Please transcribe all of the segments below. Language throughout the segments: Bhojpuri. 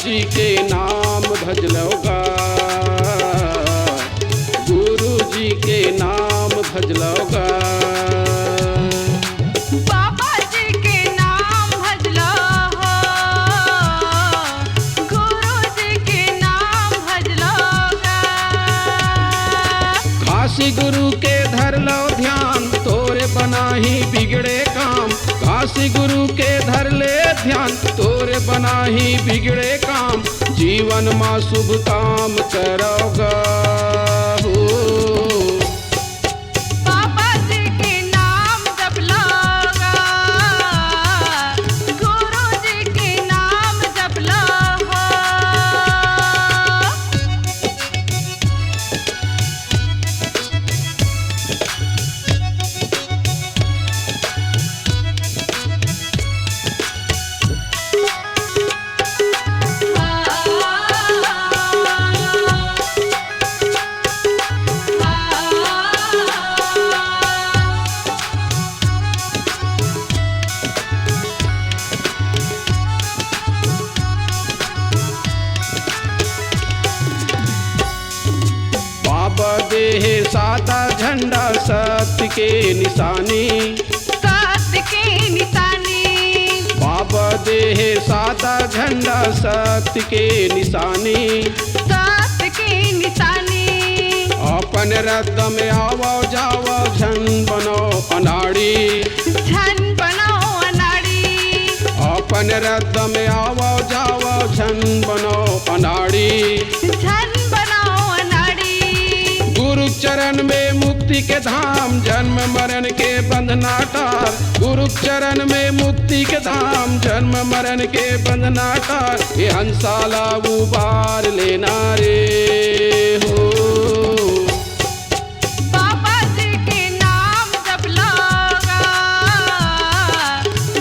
जी के नाम भजलोगा, गुरु जी के नाम भजलोगा। बाबा जी के नाम भजलो हो, गुरु जी के नाम भजलोगा। काशी गुरु के धर लो ध्यान, तोरे बनाही बिगड़े काम। काशी गुरु के धर ले ध्यान, तोरे बनाही बिगड़े काम। जीवन माँ शुभ काम करोगा हो। बाबा जी के नाम जपलोगा, गुरु जी के नाम जपलो हो। बाबा देह सादा झंडा सत्य के निशानी, सत्य के निशानी। बाबा देह सादा झंडा सत्य के निशानी। सत्य के निशानी। अपन रद्द में आवो जाओ झन बनो अनाड़ी, झन बनो अनाड़ी। अपन रद्द में आवो जाओ झन बनो अनाड़ी। झन बनो अनाड़ी। गुरु चरण में मुक्ति के धाम, जन्म मरण के बंधना टार। गुरु चरण में मुक्ति के धाम, जन्म मरण के बंधना टार। ये हंसाला उबार लेना रे हो। बाबा जी के नाम जपलोगा,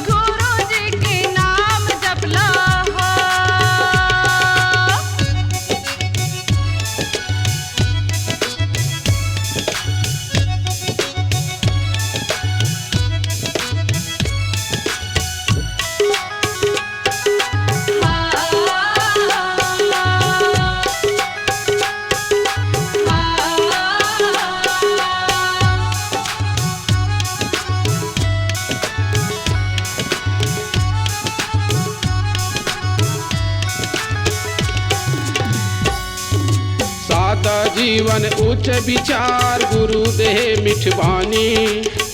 गुरु जी के नाम जपलो हो। सादा जीवन उच्च विचार, गुरु देह मिठवानी।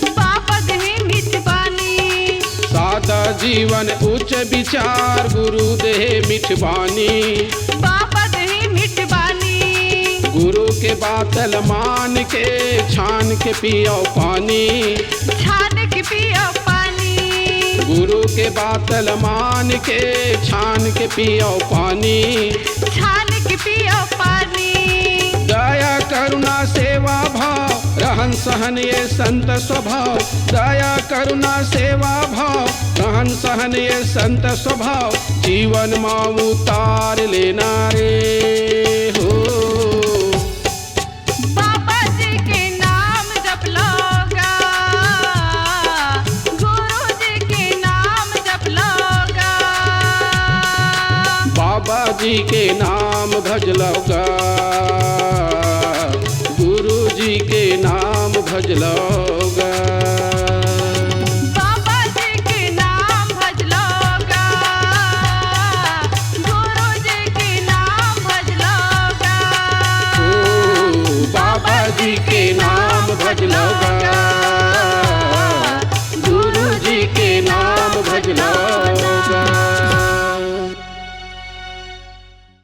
बाबा देह मिठवानी। सादा जीवन उच्च विचार, गुरु देह मिठवानी। बाबा देह मिठवानी। गुरु के बातल मान के छान के पियो पानी। छान के पियो पानी। गुरु के बातल मान के छान के पियो पानी। छान के पियो पानी। दया करुणा सेवा भाव, रहन सहन ये संत स्वभाव। दया करुणा सेवा भाव, रहन सहन ये संत स्वभाव। जीवन माँ उतार लेना रे हो। बाबा जी के नाम जपलोगा, गुरु जी के नाम जपलोगा। बाबा जी के नाम भजलोगा, गुरु जी के नाम भजलोगा। बाबा जी के नाम भजलोगा, गुरु जी के नाम भजलोगा। ओ बाबा जी के नाम भजलोगा।